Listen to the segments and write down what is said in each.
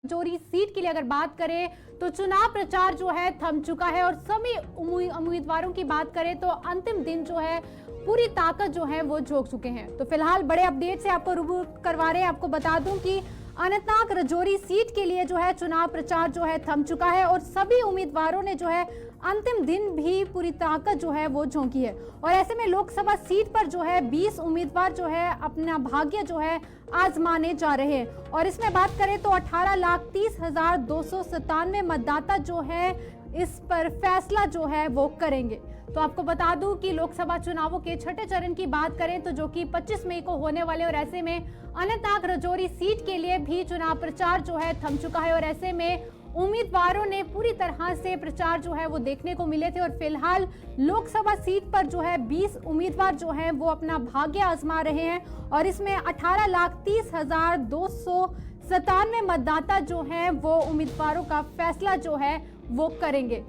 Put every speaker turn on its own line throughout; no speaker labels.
Rajouri seat के लिए अगर बात करें तो चुनाव प्रचार जो है थम चुका है और सभी उम्मीदवारों की बात करें तो अंतिम दिन जो है पूरी ताकत जो है वो झोंक चुके हैं। तो फिलहाल बड़े अपडेट से आपको रूबरू करवा रहे हैं। आपको बता दूं कि अनंतनाग राजौरी सीट के लिए जो है चुनाव प्रचार जो है थम चुका है और सभी उम्मीदवारों ने जो है अंतिम दिन भी पूरी ताकत जो है वो झोंकी है। और ऐसे में लोकसभा सीट पर जो है 20 उम्मीदवार जो है अपना भाग्य जो है आजमाने जा रहे हैं। और इसमें बात करें तो 18,30,297 मतदाता जो है इस पर फैसला जो है वो करेंगे। तो आपको बता दूं कि लोकसभा चुनावों के छठे चरण की बात करें तो जो कि 25 मई को होने वाले, और ऐसे में अनंतनाग राजौरी सीट के लिए भी चुनाव प्रचार जो है थम चुका है और ऐसे में उम्मीदवारों ने पूरी तरह से प्रचार जो है वो देखने को मिले थे। और फिलहाल लोकसभा सीट पर जो है 20 उम्मीदवार जो हैं वो अपना भाग्य आजमा रहे हैं और इसमें 18,30,297 मतदाता जो हैं वो उम्मीदवारों का फैसला जो है वो करेंगे।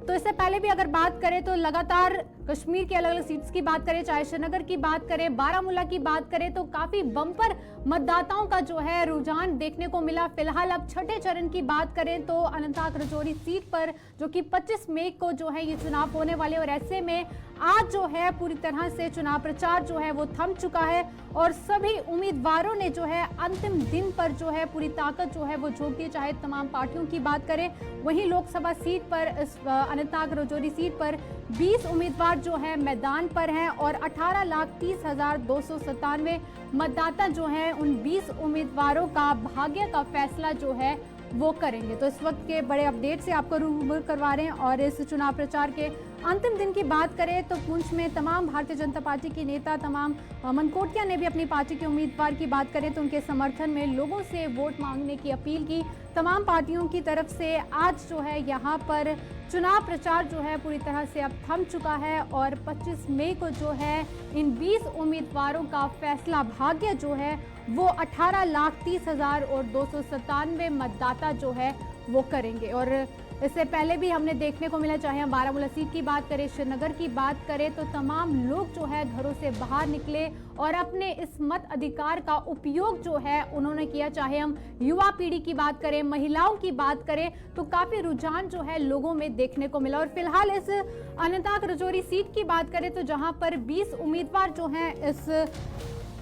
तो इससे पहले भी अगर बात करें तो लगातार कश्मीर की अलग अलग सीट्स की बात करें, चाहे श्रीनगर की बात करें, बारामूला की बात करें, तो काफी बम्पर मतदाताओं का जो है रुझान देखने को मिला। फिलहाल अब छठे चरण की बात करें तो अनंतनाग राजौरी सीट पर जो कि 25 मई को जो है ये चुनाव होने वाले, और ऐसे में आज जो है पूरी तरह से चुनाव प्रचार जो है वो थम चुका है और सभी उम्मीदवारों ने जो है अंतिम दिन पर जो है पूरी ताकत जो है वो झोंक दी। चाहे तमाम पार्टियों की बात करें, वहीं लोकसभा सीट पर अनंतनाग राजौरी सीट पर 20 उम्मीदवार जो है मैदान पर हैं और 18,30,297 मतदाता जो हैं उन 20 उम्मीदवारों का भाग्य का फैसला जो है वो करेंगे। तो इस वक्त के बड़े अपडेट से आपको रूबरू करवा रहे हैं। और इस चुनाव प्रचार के अंतिम दिन की बात करें तो पुंछ में तमाम भारतीय जनता पार्टी के नेता, तमाम मनकोटिया ने भी अपनी पार्टी के उम्मीदवार की बात करें तो उनके समर्थन में लोगों से वोट मांगने की अपील की। तमाम पार्टियों की तरफ से आज जो है यहाँ पर चुनाव प्रचार जो है पूरी तरह से अब थम चुका है और 25 मई को जो है इन 20 उम्मीदवारों का फैसला भाग्य जो है वो 18,30,297 मतदाता जो है वो करेंगे। और इससे पहले भी हमने देखने को मिला, चाहे हम बारामूला सीट की बात करें, श्रीनगर की बात करें, तो तमाम लोग जो है घरों से बाहर निकले और अपने इस मत अधिकार का उपयोग जो है उन्होंने किया। चाहे हम युवा पीढ़ी की बात करें, महिलाओं की बात करें, तो काफी रुझान जो है लोगों में देखने को मिला। और फिलहाल इस अनंतनाग राजौरी सीट की बात करें तो जहां पर 20 उम्मीदवार जो हैं इस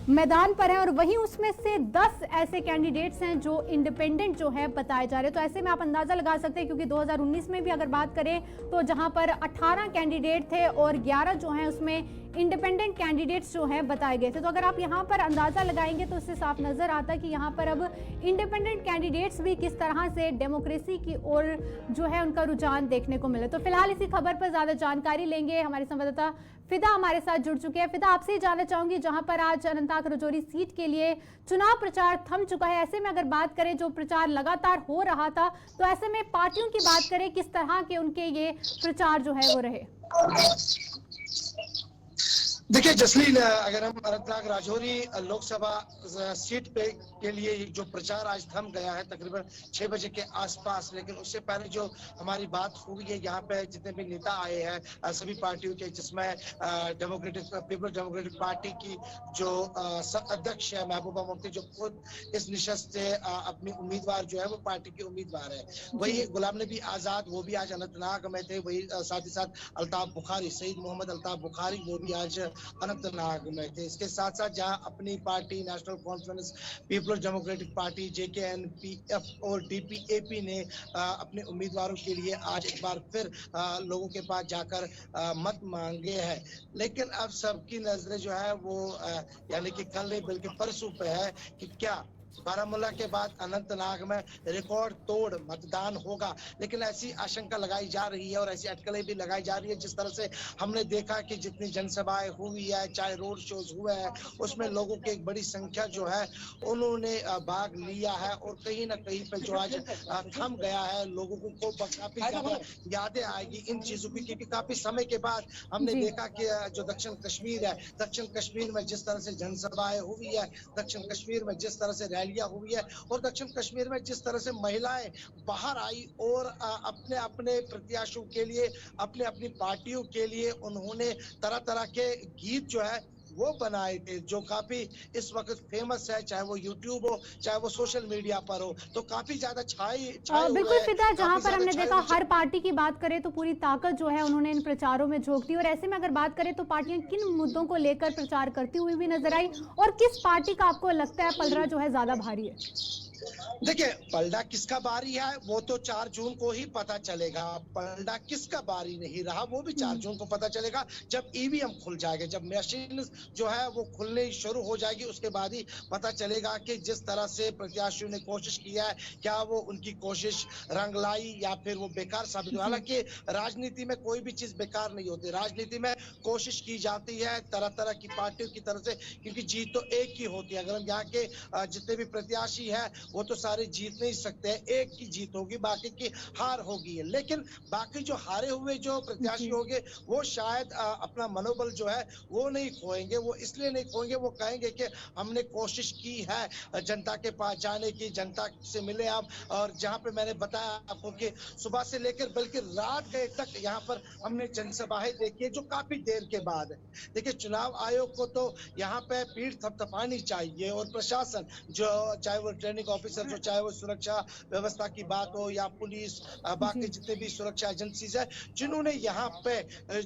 मैदान पर है और वहीं उसमें से 10 ऐसे कैंडिडेट्स हैं जो इंडिपेंडेंट जो है बताए जा रहे हैं। तो ऐसे में आप अंदाजा लगा सकते हैं, क्योंकि 2019 में भी अगर बात करें तो जहां पर 18 कैंडिडेट थे और 11 जो हैं उसमें इंडिपेंडेंट कैंडिडेट्स जो हैं बताए गए थे। तो अगर आप यहां पर अंदाजा लगाएंगे तो इससे साफ नजर आता है कि यहां पर अब इंडिपेंडेंट कैंडिडेट्स भी किस तरह से डेमोक्रेसी की ओर जो है उनका रुझान देखने को मिले। तो फिलहाल इसी खबर पर ज्यादा जानकारी लेंगे, हमारे संवाददाता फिदा हमारे साथ जुड़ चुके हैं। फिदा, आपसे जानना चाहूंगी, जहां पर आज अनंतनाग राजौरी सीट के लिए चुनाव प्रचार थम चुका है, ऐसे में अगर बात करें जो प्रचार लगातार हो रहा था, तो ऐसे में पार्टियों की बात करें किस तरह के उनके ये प्रचार जो है वो रहे?
देखिए जसलीन, अगर हम अनंतनाग राजौरी लोकसभा सीट पे के लिए जो प्रचार आज थम गया है तकरीबन 6 बजे के आसपास, लेकिन उससे पहले जो हमारी बात हुई है यहाँ पे जितने भी नेता आए हैं सभी पार्टियों के, जिसमें पीपल्स डेमोक्रेटिक पार्टी की जो अध्यक्ष है महबूबा मुफ्ती, जो खुद इस निशस्त से अपनी उम्मीदवार जो है वो पार्टी के उम्मीदवार है, वही गुलाम नबी आजाद वो भी आज अनंतनाग में थे, वही साथ ही साथ अल्ताफ बुखारी, सईद मोहम्मद अल्ताफ बुखारी वो भी आज अनंतनाग में थे। इसके साथ साथ जहां अपनी पार्टी नेशनल कॉन्फ्रेंस, पीपल्स डेमोक्रेटिक पार्टी, JKNPF और DPAP ने अपने उम्मीदवारों के लिए आज एक बार फिर लोगों के पास जाकर मत मांगे हैं। लेकिन अब सबकी नजरें जो है वो यानी कि कल नहीं बल्कि परसों पे है कि क्या बारामूला के बाद अनंतनाग में रिकॉर्ड तोड़ मतदान होगा। लेकिन ऐसी आशंका लगाई जा रही है और ऐसी अटकलें भी लगाई जा रही है, जिस तरह से हमने देखा कि जितनी जनसभाएं हुई है, चाहे रोड शोज हुए हैं, उसमें लोगों की एक बड़ी संख्या जो है उन्होंने भाग लिया है और कहीं ना कहीं पे जो आज थम गया है, लोगों को काफी ज्यादा यादें आएगी इन चीजों की, क्योंकि काफी समय के बाद हमने देखा कि जो दक्षिण कश्मीर है, दक्षिण कश्मीर में जिस तरह से जनसभाएं हुई है, दक्षिण कश्मीर में जिस तरह से रैलियां हुई है और दक्षिण कश्मीर में जिस तरह से महिलाएं बाहर आई और अपने अपने प्रत्याशियों के लिए, अपने अपनी पार्टियों के लिए उन्होंने तरह तरह के गीत जो है वो बनाए थे, जो काफी इस वक्त फेमस है, चाहे वो यूट्यूब हो, चाहे वो सोशल मीडिया पर हो, तो काफी ज्यादा छाए हुए
बिल्कुल
हैं,
फिदा, जहां
काफी
पर
ज्यादा
हमने
छाए
देखा
हुए।
हर पार्टी की बात करें तो पूरी ताकत जो है उन्होंने इन प्रचारों में झोंक दी। और ऐसे में अगर बात करें तो पार्टियां किन मुद्दों को लेकर प्रचार करती हुई भी नजर आई, और किस पार्टी का आपको लगता है पलड़ा जो है ज्यादा भारी है?
देखिए, पलड़ा किसका बारी है वो तो 4 जून को ही पता चलेगा। पलड़ा किसका बारी नहीं रहा वो भी 4 जून को पता चलेगा, जब ईवीएम खुल जाएगा, जब मशीन जो है वो खुलने शुरू हो जाएगी, उसके बाद ही पता चलेगा कि जिस तरह से प्रत्याशियों ने कोशिश किया है, क्या वो उनकी कोशिश रंग लाई या फिर वो बेकार साबित हुई।
जी।
हालांकि राजनीति में कोई भी चीज बेकार नहीं होती, राजनीति में कोशिश की जाती है तरह तरह की पार्टियों की तरफ से, क्योंकि जीत तो एक ही होती है। अगर हम यहाँ के जितने भी प्रत्याशी है वो तो सारे जीत नहीं सकते हैं, एक की जीत होगी, बाकी की हार होगी। लेकिन बाकी जो हारे हुए जो प्रत्याशी
जी।
होंगे वो शायद अपना मनोबल जो है वो नहीं खोएंगे। वो इसलिए नहीं खोएंगे, वो कहेंगे कि हमने कोशिश की है जनता के पास जाने की, जनता से मिले आप। और जहां पे मैंने बताया आपको कि सुबह से लेकर बल्कि रात गए तक यहाँ पर हमने जनसभाएं देखी है, जो काफी देर के बाद है। देखिए, चुनाव आयोग को तो यहाँ पे पीठ थपथपानी चाहिए, और प्रशासन जो, चाहे वो रिटर्निंग ऑफिसर जो, चाहे वो सुरक्षा व्यवस्था की बात हो या पुलिस, बाकी
जी।
जितने भी सुरक्षा एजेंसीज है, जिन्होंने यहाँ पे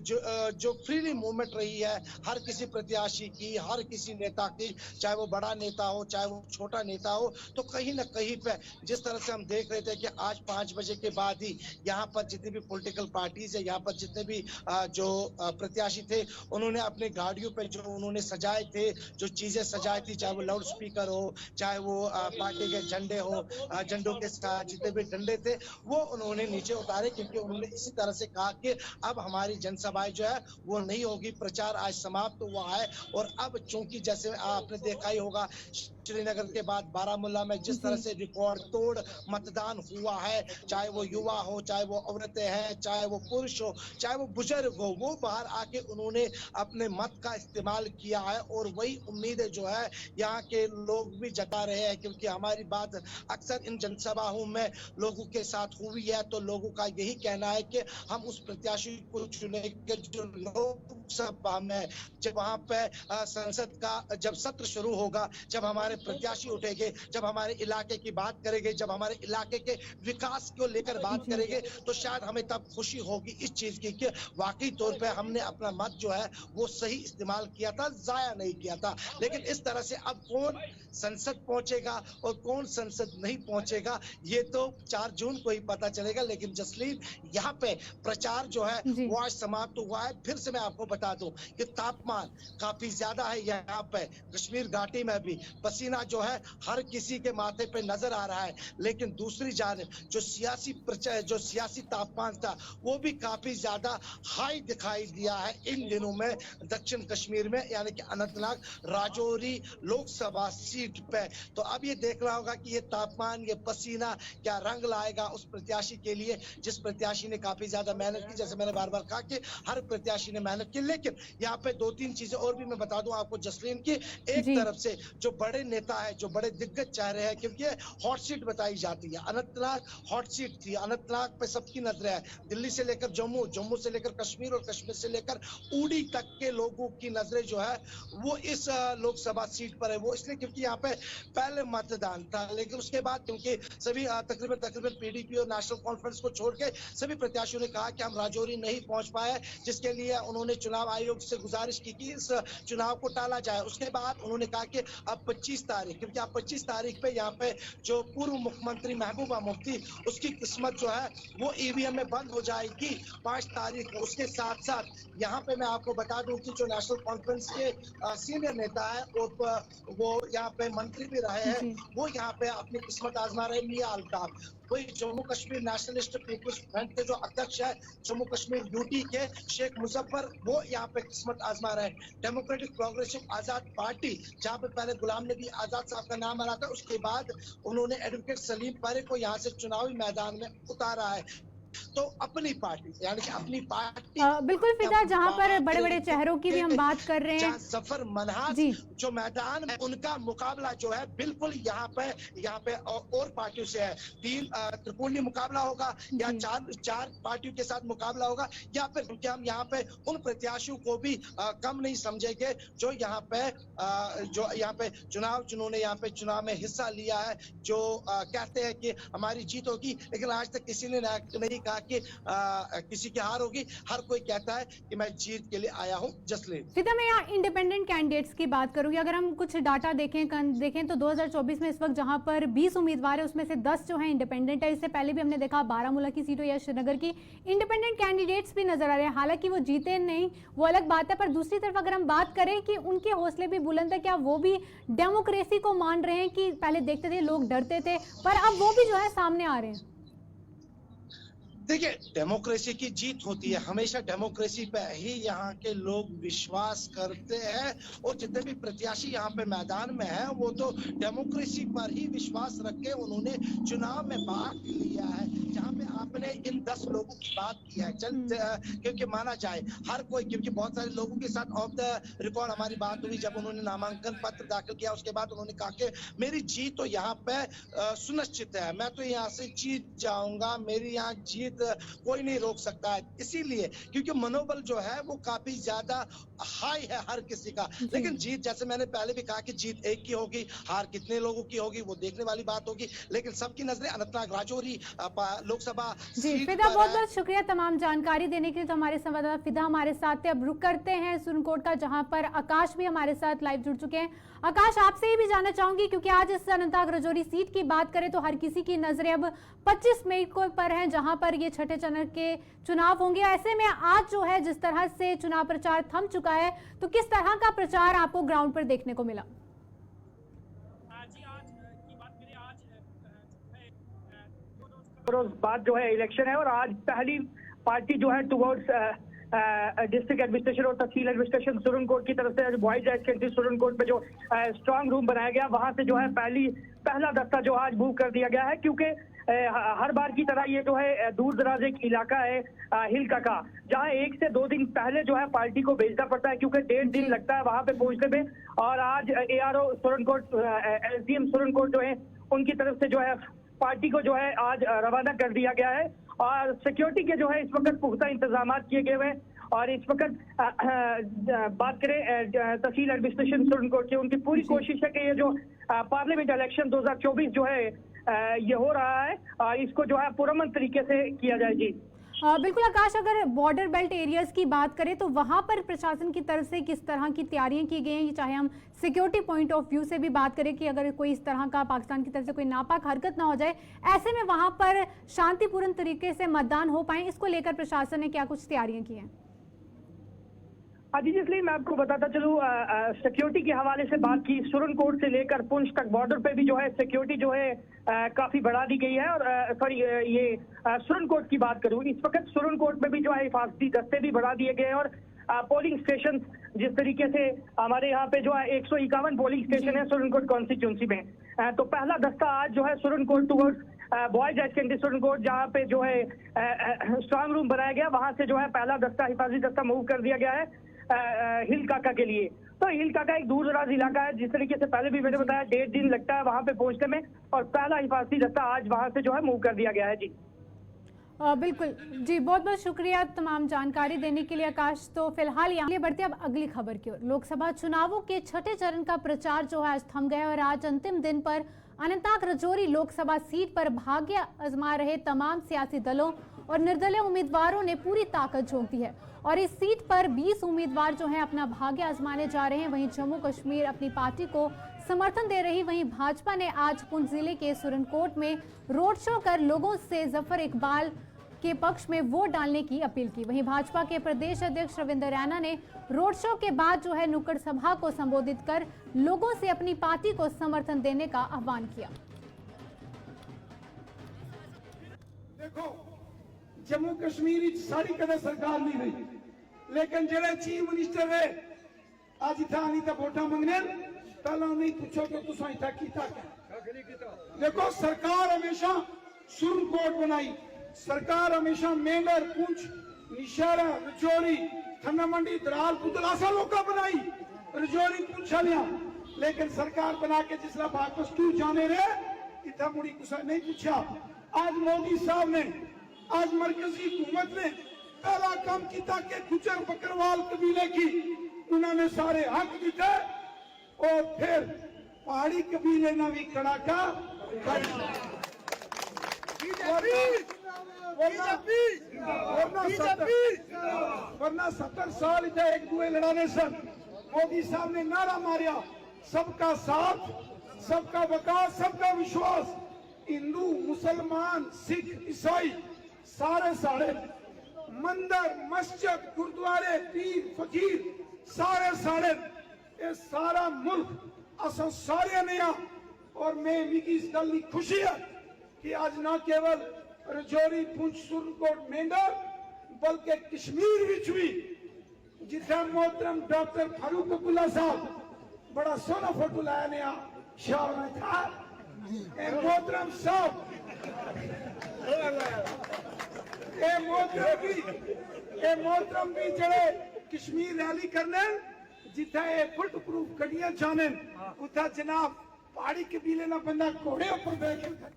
जो फ्रीली मूवमेंट रही है हर किसी प्रत्याशी की, हर किसी नेता की, चाहे वो बड़ा नेता हो चाहे वो छोटा नेता हो, तो कहीं ना कहीं पे जिस तरह से हम देख रहे थे कि आज 5 बजे के बाद ही यहाँ पर जितनी भी पॉलिटिकल पार्टीज है, यहाँ पर जितने भी जो प्रत्याशी थे, उन्होंने अपनी गाड़ियों पे जो उन्होंने सजाए थे, जो चीजें सजाई थी, चाहे वो लाउड स्पीकर हो, चाहे वो पार्टी के झंडे हो, झंडों के साथ जितने भी डंडे थे वो उन्होंने नीचे उतारे, क्योंकि उन्होंने इसी तरह से कहा कि अब हमारी जनसभाएं जो है वो नहीं होगी, प्रचार आज समाप्त हुआ है। और अब चूंकि जैसे आपने देखा ही होगा, श्रीनगर के बाद बारामूला में जिस तरह
जी।
से रिकॉर्ड तोड़ मतदान हुआ है, चाहे वो युवा हो, चाहे वो औरतें हैं, चाहे वो पुरुष हो, चाहे वो बुजुर्ग हो, वो बाहर आके उन्होंने अपने मत का इस्तेमाल किया है। और वही उम्मीदें जो है यहाँ के लोग भी जता रहे हैं, क्योंकि हमारी बात अक्सर इन जनसभाओं में लोगों के साथ हुई है, तो लोगों का यही कहना है कि हम उस प्रत्याशी को चुनेंगे जो लोकसभा में, जब वहां पे संसद का जब सत्र शुरू होगा, जब हमारे प्रत्याशी उठेंगे, जब हमारे इलाके की बात करेंगे, जब हमारे इलाके के विकास को लेकर बात करेंगे, तो शायद हमें तब खुशी होगी इस चीज की कि वाकई तौर पे हमने अपना मत जो है वो सही इस्तेमाल किया था, जाया नहीं किया था। लेकिन इस तरह से अब कौन संसद पहुंचेगा और कौन संसद नहीं पहुंचेगा ये तो 4 जून को ही पता चलेगा। लेकिन जसलीन, यहाँ पे प्रचार जो है
जी।
वो आज समाप्त हुआ है। फिर से मैं आपको बता दूं कि तापमान काफी ज्यादा है यहाँ पे, कश्मीर घाटी में भी पसीना जो है हर किसी के माथे पे नजर आ रहा है। लेकिन दूसरी जानिब जो सियासी तापमान था वो भी काफी ज्यादा हाई दिखाई दिया है इन दिनों में दक्षिण कश्मीर में, यानी कि अनंतनाग राजौरी लोकसभा सीट पे। तो अब ये देखना होगा कि ये तापमान, ये पसीना क्या रंग लाएगा उस प्रत्याशी के लिए जिस प्रत्याशी ने काफी ज्यादा मेहनत की। जैसे मैंने बार बार कहा कि हर प्रत्याशी ने मेहनत की, लेकिन यहाँ पे 2-3 चीजें और भी मैं बता दूं आपको जसलीन की। एक
जी।
तरफ से जो बड़े नेता है, जो बड़े दिग्गज चेहरे हैं, क्योंकि हॉट सीट बताई जाती है, अनंतनाग हॉट सीट थी, अनंतनाग पे सबकी नजरें है, दिल्ली से लेकर जम्मू, जम्मू से लेकर कश्मीर और कश्मीर से लेकर उड़ी तक के लोगों की नजरें जो है वो इस लोकसभा सीट पर है। वो इसलिए क्योंकि यहाँ पे पहले मतदान था, लेकिन उसके बाद क्योंकि सभी तकरीबन पीडीपी और नेशनल कॉन्फ्रेंस को छोड़ के सभी प्रत्याशियों ने कहा कि हम राजौरी नहीं पहुंच पाए, जिसके लिए उन्होंने चुनाव आयोग से गुजारिश की कि इस चुनाव को टाला जाए। उसके बाद उन्होंने कहा कि अब 25 तारीख, क्योंकि अब 25 तारीख पे यहाँ पे जो पूर्व मुख्यमंत्री महबूबा मुफ्ती, उसकी किस्मत जो है वो ईवीएम में बंद हो जाएगी 5 तारीख को। उसके साथ साथ यहाँ पे मैं आपको बता दूं कि जो नेशनल कॉन्फ्रेंस के सीनियर नेता है और वो यहाँ पे मंत्री भी रहे हैं,
जी।
वो यहाँ पे अपनी किस्मत आजमा रहे, मियां अल्ताफ। वही जम्मू कश्मीर नेशनलिस्ट पीपुल्स फ्रंट के जो अध्यक्ष है जम्मू कश्मीर यूटी के शेख मुजफ्फर, वो यहाँ पे किस्मत आजमा रहे हैं। डेमोक्रेटिक प्रोग्रेसिव आजाद पार्टी, जहाँ पे पहले गुलाम नबी आजाद साहब का नाम आ रहा था, उसके बाद उन्होंने एडवोकेट सलीम परे को यहाँ से चुनावी मैदान में उतारा है। तो अपनी पार्टी यानी कि अपनी पार्टी
बिल्कुल फिदा, जहां पर बड़े बड़े चेहरों की भी हम बात कर रहे हैं,
सफर मनहाज जो मैदान में उनका मुकाबला जो है बिल्कुल यहाँ पे और पार्टियों से है। 3 त्रिकोणीय मुकाबला होगा या चार पार्टियों के साथ मुकाबला होगा, या फिर क्योंकि हम यहाँ पे उन प्रत्याशियों को भी कम नहीं समझेंगे जो यहाँ पे जिन्होंने यहाँ पे चुनाव में हिस्सा लिया है, जो कहते हैं कि हमारी जीत होगी, लेकिन आज तक किसी ने नहीं कहा कि किसी की हार होगी। हर कोई कहता है कि मैं जीत के लिए आया हूँ जसलीन।
फिदा, मैं यहाँ इंडिपेंडेंट कैंडिडेट्स की बात करूंगी। अगर हम कुछ डाटा देखें तो 2024 में इस वक्त जहां पर 20 उम्मीदवार है, उसमें से 10 जो है इंडिपेंडेंट है। इससे पहले भी हमने देखा बारामूला की सीटों या श्रीनगर की इंडिपेंडेंट कैंडिडेट्स भी नजर आ रहे हैं। हालांकि वो जीते नहीं, वो अलग बात है, पर दूसरी तरफ अगर हम बात करें कि उनके हौसले भी बुलंद है, क्या वो भी डेमोक्रेसी को मान रहे हैं कि पहले देखते थे लोग डरते थे, पर अब वो भी जो है सामने आ रहे हैं?
देखिए, डेमोक्रेसी की जीत होती है, हमेशा डेमोक्रेसी पे ही यहाँ के लोग विश्वास करते हैं, और जितने भी प्रत्याशी यहाँ पे मैदान में हैं वो तो डेमोक्रेसी पर ही विश्वास रख के उन्होंने चुनाव में भाग लिया है। जहाँ पे आपने इन 10 लोगों की बात की है, क्योंकि माना जाए हर कोई, क्योंकि बहुत सारे लोगों के साथ ऑफ द रिकॉर्ड हमारी बात हुई जब उन्होंने नामांकन पत्र दाखिल किया, उसके बाद उन्होंने कहा कि मेरी जीत तो यहाँ पे सुनिश्चित है, मैं तो यहाँ से जीत जाऊंगा, मेरी यहाँ जीत कोई नहीं रोक सकता है। इसीलिए क्योंकि मनोबल जो है वो काफी ज्यादा हाई है हर किसी का। लेकिन जीत, जैसे मैंने पहले भी कहा कि जीत एक की होगी, हार कितने लोगों की होगी वो देखने वाली बात होगी, लेकिन सबकी नजरें अनंतनाग राजौरी लोकसभा सीट
फिदा,
पर
बहुत बहुत शुक्रिया तमाम जानकारी देने के लिए। तो हमारे संवाददाता फिदा हमारे साथ थे। अब रुक करते हैं सुरनकोट का, जहां पर आकाश भी हमारे साथ लाइव जुड़ चुके हैं। आकाश, आपसे ही भी जानना चाहूंगी, क्योंकि आज इस अनंतनाग राजौरी सीट की बात करें तो हर किसी की नजरें अब 25 मई को पर हैं, जहां पर ये छठे चरण के चुनाव होंगे। ऐसे में आज जो है जिस तरह से चुनाव प्रचार थम चुका है, तो किस तरह का प्रचार आपको ग्राउंड पर देखने को मिला?
रोज बाद जो है इलेक्शन है, और आज पहली पार्टी जो है टुवर्ड्स डिस्ट्रिक्ट एडमिनिस्ट्रेशन और तहसील एडमिनिस्ट्रेशन सुरनकोट की तरफ से बॉयज हाई सेकेंडरी सुरनकोट में जो स्ट्रांग रूम बनाया गया, वहां से जो है पहला दस्ता जो आज मूव कर दिया गया है। क्योंकि हर बार की तरह ये जो है दूर दराज एक इलाका है हिल का, जहाँ 1 से 2 दिन पहले जो है पार्टी को भेजना पड़ता है, क्योंकि 1.5 दिन लगता है वहां पे पहुंचने में। और आज ARO सुरनकोट, SDM सुरनकोट जो है उनकी तरफ से जो है पार्टी को जो है आज रवाना कर दिया गया है, और सिक्योरिटी के जो है इस वक्त पुख्ता इंतजाम किए गए हुए हैं। और इस वक्त बात करें तहसील एडमिनिस्ट्रेशन सुरनकोट की, उनकी पूरी कोशिश है कि ये जो पार्लियामेंट इलेक्शन 2024 जो है ये हो रहा है, इसको जो है पुरअमन तरीके से किया जाए। जी
बिल्कुल आकाश, अगर बॉर्डर बेल्ट एरियाज की बात करें तो वहां पर प्रशासन की तरफ से किस तरह की तैयारियां की गई हैं, चाहे हम सिक्योरिटी पॉइंट ऑफ व्यू से भी बात करें कि अगर कोई इस तरह का पाकिस्तान की तरफ से कोई नापाक हरकत ना हो जाए, ऐसे में वहां पर शांतिपूर्ण तरीके से मतदान हो पाए, इसको लेकर प्रशासन ने क्या कुछ तैयारियां की हैं?
जी, इसलिए मैं आपको बताता चलूँ, सिक्योरिटी के हवाले से बात की, सुरनकोट से लेकर पुंछ तक बॉर्डर पे भी जो है सिक्योरिटी जो है काफी बढ़ा दी गई है। और सॉरी, ये सुरनकोट की बात करूँ, इस वक्त सुरनकोट में भी जो है हिफाजती दस्ते भी बढ़ा दिए गए हैं। और पोलिंग स्टेशन जिस तरीके से हमारे यहाँ पे जो है 151 पोलिंग स्टेशन है सुरनकोट कॉन्स्टिट्यूंसी में, तो पहला दस्ता आज जो है Surankote towards boys high secondary Surankote, जहाँ पे जो है स्ट्रांग रूम बनाया गया, वहां से जो है पहला दस्ता, हिफाजती दस्ता मूव कर दिया गया है हिल काका के लिए। तो हिल काका एक दूर दराज इलाका है, जिस तरीके से पहले भी मैंने बताया 1.5 दिन लगता है वहां पे पहुंचने में, और पहला हिफाजती दस्ता आज वहां से जो है मूव कर दिया गया है। जी
बिल्कुल जी, बहुत बहुत शुक्रिया तमाम जानकारी देने के लिए आकाश। तो फिलहाल यहाँ बढ़ते अब अगली खबर की ओर। लोकसभा चुनावों के छठे चरण का प्रचार जो है आज थम गया, और आज अंतिम दिन पर अनंतनाग राजौरी लोकसभा सीट पर भाग्य आजमा रहे तमाम सियासी दलों और निर्दलीय उम्मीदवारों ने पूरी ताकत झोंक दी है, और इस सीट पर 20 उम्मीदवार जो हैं अपना भाग्य आजमाने जा रहे हैं। वहीं जम्मू कश्मीर अपनी पार्टी को समर्थन दे रही, वहीं भाजपा ने आज पुंछ जिले के सुरनकोट में रोड शो कर लोगों से जफर इकबाल के पक्ष में वोट डालने की अपील की। वहीं भाजपा के प्रदेश अध्यक्ष रविंद्र रैना ने रोड शो के बाद जो है नुक्कड़ सभा को संबोधित कर लोगों से अपनी पार्टी को समर्थन देने का आह्वान किया।
देखो, जम्मू कश्मीर सारी कदे सरकार नहीं रही, लेकिन जेडे चीफ मिनिस्टर है आज इतना आनी तो वोटा मंगने, पहला नहीं पूछो कि तुसा इतना कीता क्या। देखो, सरकार हमेशा सुरनकोट बनाई, सरकार हमेशा मेंढर, पुंछ, निशारा, रजौरी, थन्ना मंडी, दराल, पुतलासा लोका बनाई रजौरी पुंछ वालिया, लेकिन सरकार बना के जिसला वापस क्यों जाने रे इतना मुड़ी कुछ नहीं पूछा। आज मोदी साहब ने, आज मरकजी हुकूमत ने पहला काम किया कि गुजर बकरवाल कबीले की उन्होंने सारे हक दिते और फिर पहाड़ी कबीले ने भी कड़ाका वरना 70 साल इधर एक दूसरे लड़ाने सन। मोदी साहब ने नारा मारिया सबका साथ, सबका विकास, सबका विश्वास। हिंदू, मुसलमान, सिख, ईसाई सारे सारे मंदिर, मस्जिद, गुरुद्वारे, पीर, फकीर सारे सारे ये सारा मुल्क असा सारे ने आ। और मैं मिगी इस गल की खुशी है कि आज न केवल रजौरी, पुंछ, सुरनकोट, मेंढर बल्कि कश्मीर विच भी जिथे मोहतरम डॉक्टर फारूक अब्दुल्ला साहब बड़ा सोना फोटो लाया ने शाह में था मोहतरम साहब मोहतरम भी जड़े कश्मीर रैली करने जिथे बुलेट प्रूफ गड्डियां चाहने उथा जनाब पहाड़ी कबीले ना बंदा घोड़े ऊपर बैठ के।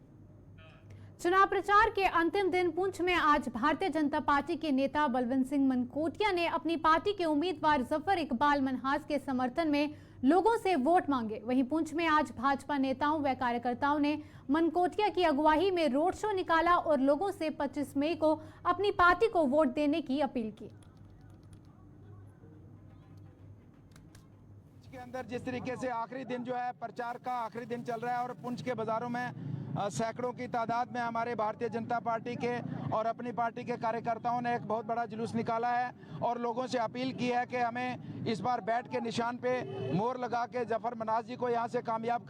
चुनाव प्रचार के अंतिम दिन पुंछ में आज भारतीय जनता पार्टी के नेता बलवंत सिंह मनकोटिया ने अपनी पार्टी के उम्मीदवार जफर इकबाल मनहास के समर्थन में लोगों से वोट मांगे। वहीं पुंछ में आज भाजपा नेताओं व कार्यकर्ताओं ने मनकोटिया की अगुवाई में रोड शो निकाला और लोगों से 25 मई को अपनी पार्टी को वोट देने की अपील की।
के अंदर जिस तरीके से आखिरी दिन जो है प्रचार का आखिरी दिन चल रहा है और पुंछ के बाजारों में सैकड़ों की तादाद में हमारे भारतीय जनता पार्टी के और अपनी पार्टी के कार्यकर्ताओं ने एक बहुत बड़ा जुलूस निकाला है और लोगों से अपील की है कि हमें इस बार बैट के निशान पे मोहर लगा के जफर मनाज जी को यहाँ से कामयाब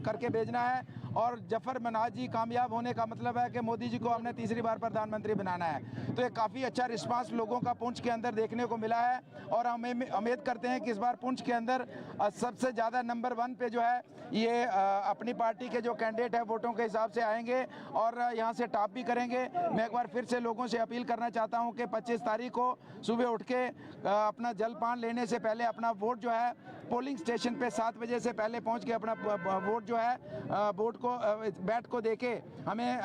करके भेजना है। और जफर मनाज जी कामयाब होने का मतलब है कि मोदी जी को हमने तीसरी बार प्रधानमंत्री बनाना है। तो ये काफ़ी अच्छा रिस्पांस लोगों का पुंछ के अंदर देखने को मिला है और हम उम्मीद करते हैं कि इस बार पुंछ के अंदर सबसे ज़्यादा नंबर 1 पे जो है ये अपनी पार्टी के जो कैंडिडेट है वोटों के हिसाब से आएंगे और यहाँ से टॉप भी करेंगे। मैं एक बार फिर से लोगों से अपील करना चाहता हूँ कि 25 तारीख को सुबह उठ के अपना जलपान लेने से पहले अपना वोट जो है पोलिंग स्टेशन पे 7 बजे से पहले पहुँच के अपना वोट जो है वोट को बैट को देके हमें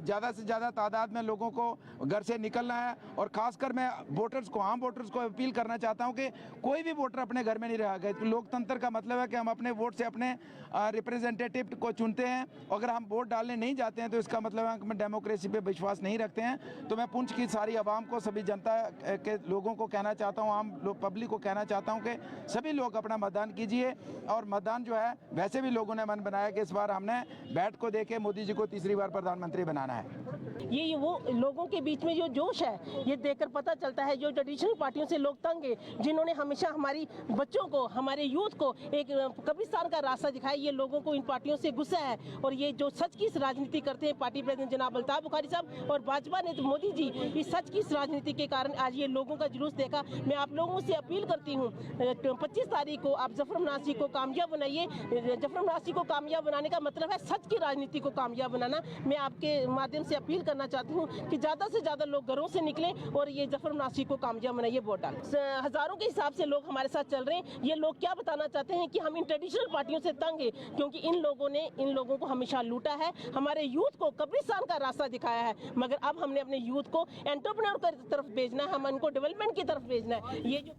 ज़्यादा से ज़्यादा तादाद में लोगों को घर से निकलना है। और ख़ासकर मैं वोटर्स को, आम वोटर्स को अपील करना चाहता हूं कि कोई भी वोटर अपने घर में नहीं रह गए। लोकतंत्र का मतलब है कि हम अपने वोट से अपने रिप्रेजेंटेटिव को चुनते हैं। अगर हम वोट डालने नहीं जाते हैं तो इसका मतलब है कि हम डेमोक्रेसी पे विश्वास नहीं रखते हैं। तो मैं पुंछ की सारी आवाम को, सभी जनता के लोगों को कहना चाहता हूँ, आम पब्लिक को कहना चाहता हूँ कि सभी लोग अपना मतदान कीजिए। और मतदान जो है वैसे भी लोगों ने मन बनाया कि इस बार हमने बैट को देके मोदी जी को तीसरी बार प्रधानमंत्री बनाना है।
ये वो लोगों के बीच में जो जोश है ये देखकर पता चलता है जो ट्रेडिशनल पार्टियों से लोग तंग है, जिन्होंने हमेशा हमारी बच्चों को, हमारे यूथ को एक कब्रिस्तान का रास्ता दिखाया। ये लोगों को इन पार्टियों से गुस्सा है और ये जो सच की राजनीति करते हैं पार्टी प्रेसिडेंट जनाब अल्ताफ बुखारी साहब और भाजपा ने मोदी जी, इस सच की राजनीति के कारण आज ये लोगों का जुलूस देखा। मैं आप लोगों से अपील करती हूँ 25 तारीख को आप जफर मनाज जी को कामयाब बनाइए। जफर मनाज जी को कामयाब बनाने का मतलब है सच की राजनीति को कामयाब बनाना। मैं आपके माध्यम से अपील करना चाहती हूँ कि ज्यादा से ज्यादा लोग घरों से निकलें और ये जफर मनाज को कामयाब बनाइए, वोट डालें। हजारों के हिसाब से लोग हमारे साथ चल रहे हैं। ये लोग क्या बताना चाहते हैं कि हम इन ट्रेडिशनल पार्टियों से तंग है क्योंकि इन लोगों ने इन लोगों को हमेशा लूटा है, हमारे यूथ को कब्रिस्तान का रास्ता दिखाया है। मगर अब हमने अपने यूथ को एंटरप्रेन्योर की तरफ भेजना है, हम इनको डेवलपमेंट की तरफ भेजना है। ये जो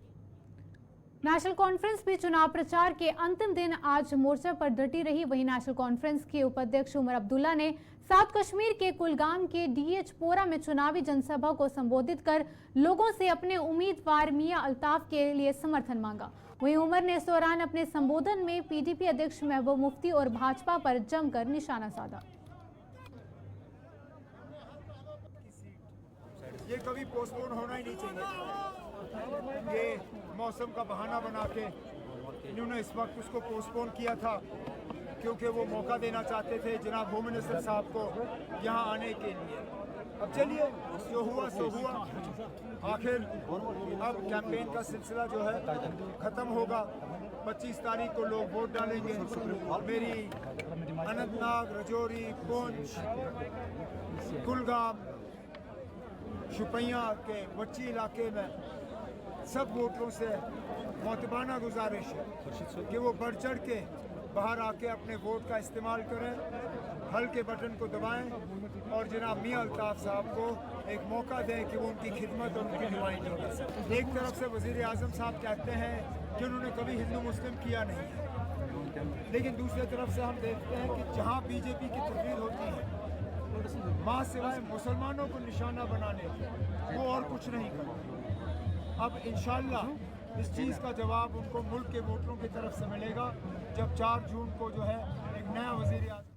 नेशनल कॉन्फ्रेंस भी चुनाव प्रचार के अंतिम दिन आज मोर्चा पर डटी रही। वहीं नेशनल कॉन्फ्रेंस के उपाध्यक्ष उमर अब्दुल्ला ने साउथ कश्मीर के कुलगाम के डीएच पोरा में चुनावी जनसभा को संबोधित कर लोगों से अपने उम्मीदवार मियां अल्ताफ के लिए समर्थन मांगा। वहीं उमर ने इस दौरान अपने संबोधन में पीडीपी अध्यक्ष महबूब मुफ्ती और भाजपा पर जमकर निशाना साधा।
ये कभी पोस्टपोन होना ही नहीं चाहिए। ये मौसम का बहाना बना के इन्होंने इस वक्त उसको पोस्टपोन किया था क्योंकि वो मौका देना चाहते थे जनाब होम मिनिस्टर साहब को यहाँ आने के लिए। अब चलिए जो हुआ सो हुआ। आखिर अब कैंपेन का सिलसिला जो है ख़त्म होगा। 25 तारीख को लोग वोट डालेंगे। मेरी अनंतनाग, रजौरी, पुंछ, कुलगाम शुपैया के बच्ची इलाके में सब वोटरों से मोतबाना गुजारिश है कि वो बढ़ चढ़ के बाहर आके अपने वोट का इस्तेमाल करें, हल के बटन को दबाएं और जनाब मियां अल्ताफ साहब को एक मौका दें कि वो उनकी खिदमत और उनकी नुमाइंदगी कर सकें। एक तरफ से वज़ीर आज़म साहब कहते हैं कि उन्होंने कभी हिंदू मुस्लिम किया नहीं है, लेकिन दूसरी तरफ से हम देखते हैं कि जहाँ बीजेपी की तकरीर होती है माँ सिवाय मुसलमानों को निशाना बनाने वो और कुछ नहीं करते। अब इंशाल्लाह इस चीज़ का जवाब उनको मुल्क के वोटरों की तरफ से मिलेगा जब 4 जून को जो है एक नया वज़ीर आज़म।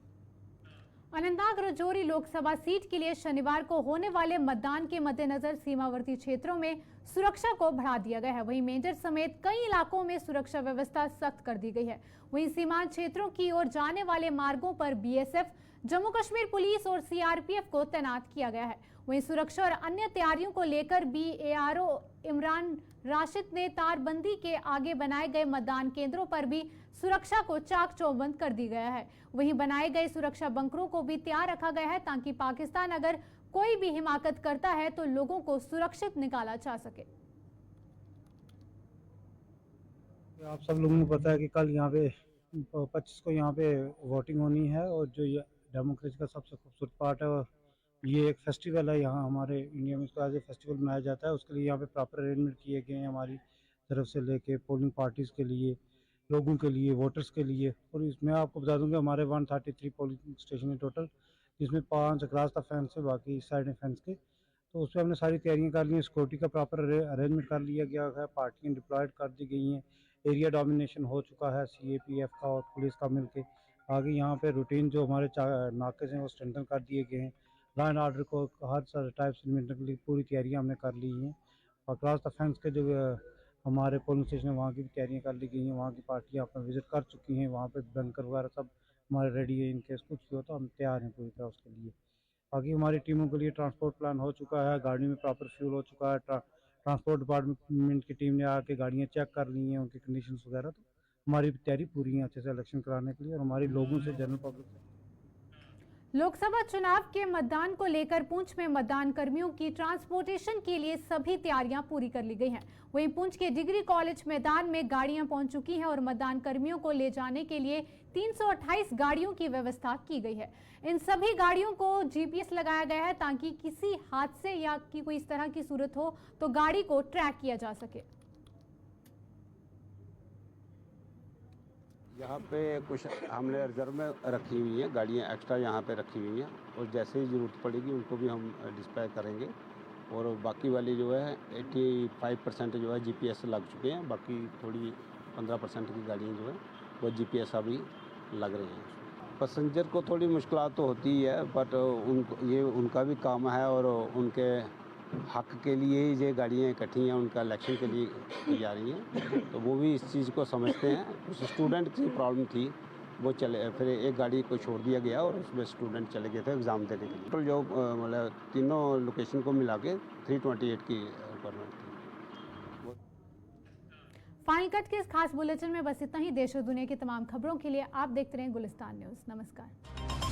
अनंतनाग राजौरी लोकसभा सीट के लिए शनिवार को होने वाले मतदान के मद्देनजर सीमावर्ती क्षेत्रों में सुरक्षा को बढ़ा दिया गया है। वहीं मेंढर समेत कई इलाकों में सुरक्षा व्यवस्था सख्त कर दी गई है। वहीं सीमांत क्षेत्रों की ओर जाने वाले मार्गों पर बीएसएफ, जम्मू कश्मीर पुलिस और सीआरपीएफ को तैनात किया गया है। वहीं सुरक्षा और अन्य तैयारियों को लेकर बीएआरओ इमरान राशिद ने तारबंदी के आगे बनाए गए मतदान केंद्रों पर भी सुरक्षा को चाक चौबंद कर दी गया है। वहीं बनाए गए सुरक्षा बंकरों को भी तैयार रखा गया है ताकि पाकिस्तान अगर कोई भी हिमाकत करता है तो लोगों को सुरक्षित निकाला जा सके।
आप सब लोगों को पता है कि कल यहाँ पे 25 को यहाँ पे वोटिंग होनी है और जो ये डेमोक्रेसी का सबसे खूबसूरत पार्ट है ये एक फेस्टिवल है। यहाँ हमारे इंडिया में इसको एज ए फेस्टिवल मनाया जाता है। उसके लिए यहाँ पे प्रॉपर अरेंजमेंट किए गए हैं हमारी तरफ से लेके पोलिंग पार्टीज़ के लिए, लोगों के लिए, वोटर्स के लिए। और इसमें आपको बता दूँ कि हमारे 133 पोलिंग स्टेशन है टोटल, जिसमें 5 अक्रॉस द फेंस है, बाकी साइड फेंस के। तो उसमें हमने सारी तैयारियाँ कर ली हैं। सिक्योरिटी का प्रॉपर अरेंजमेंट कर लिया गया है, पार्टियाँ डिप्लॉयड कर दी गई हैं, एरिया डोमिनेशन हो चुका है सीएपीएफ का और पुलिस का मिलके। आगे यहाँ पे रूटीन जो हमारे नाके हैं वो स्ट्रेंथन कर दिए गए हैं। लॉ एंड ऑर्डर को हर सारे टाइप से मिलने के लिए पूरी तैयारियाँ हमने कर ली हैं। और क्रॉस द फेंस के जो हमारे पोलिंग स्टेशन है वहाँ की भी तैयारियाँ कर ली गई हैं। वहाँ की पार्टियाँ अपना विजिट कर चुकी हैं। वहाँ पे बैंकर वगैरह सब हमारे रेडी है। इनकेस कुछ भी हो तो हम तैयार हैं पूरी तरह उसके लिए। बाकी हमारी टीमों के लिए ट्रांसपोर्ट प्लान हो चुका है, गाड़ी में प्रॉपर फ्यूल हो चुका है। ट्रांसपोर्ट डिपार्टमेंट की टीम ने आके गाड़ियाँ चेक कर ली हैं, उनकी कंडीशंस वगैरह। तो हमारी तैयारी पूरी है अच्छे से इलेक्शन कराने के लिए और हमारी लोगों से, जनरल पब्लिक से।
लोकसभा चुनाव के मतदान को लेकर पुंछ में मतदान कर्मियों की ट्रांसपोर्टेशन के लिए सभी तैयारियां पूरी कर ली गई हैं। वहीं पुंछ के डिग्री कॉलेज मैदान में गाड़ियां पहुंच चुकी हैं और मतदान कर्मियों को ले जाने के लिए 328 गाड़ियों की व्यवस्था की गई है। इन सभी गाड़ियों को जीपीएस लगाया गया है ताकि किसी हादसे या की कोई इस तरह की सूरत हो तो गाड़ी को ट्रैक किया जा सके।
यहाँ पे कुछ हमने रिजर्व में रखी हुई हैं गाड़ियाँ, एक्स्ट्रा यहाँ पे रखी हुई हैं और जैसे ही ज़रूरत पड़ेगी उनको भी हम डिस्पैच करेंगे। और बाकी वाली जो है 85% जो है जीपीएस लग चुके हैं, बाकी थोड़ी 15% की गाड़ियाँ जो है वो जीपीएस अभी लग रही हैं। पैसेंजर को थोड़ी मुश्किल तो होती है, बट ये उनका भी काम है और उनके हक के लिए ये गाड़ियाँ इकट्ठी हैं, उनका इलेक्शन के लिए की जा रही हैं, तो वो भी इस चीज़ को समझते हैं। कुछ स्टूडेंट की प्रॉब्लम थी, वो चले, फिर एक गाड़ी को छोड़ दिया गया और उसमें स्टूडेंट चले गए थे एग्ज़ाम देने के लिए। टोटल जो मतलब तीनों लोकेशन को मिला के 328 की रिक्वायरमेंट थी।
फाइनल कट के इस खास बुलेटिन में बस इतना ही। देश और दुनिया की तमाम खबरों के लिए आप देखते रहें गुलिस्तान न्यूज़। नमस्कार।